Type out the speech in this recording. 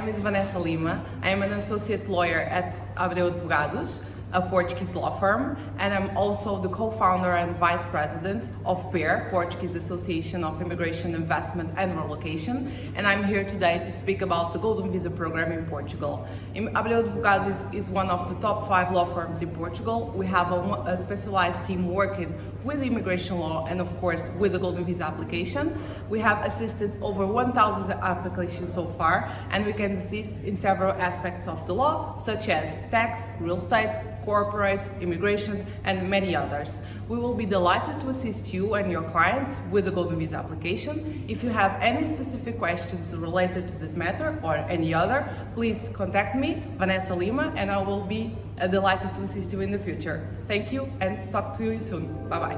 name is Vanessa Lima. I am an associate lawyer at Abreu Advogados, a Portuguese law firm, and I'm also the co-founder and vice president of PER, Portuguese Association of Immigration, Investment and Relocation, and I'm here today to speak about the Golden Visa program in Portugal. Abreu Advogados is one of the top 5 law firms in Portugal. We have a specialized team working with immigration law and of course with the Golden Visa application. We have assisted over 1,000 applications so far, and we can assist in several aspects of the law, such as tax, real estate, corporate, immigration, and many others. We will be delighted to assist you and your clients with the Golden Visa application. If you have any specific questions related to this matter or any other, please contact me, Vanessa Lima, and I will be delighted to assist you in the future. Thank you and talk to you soon. Bye-bye.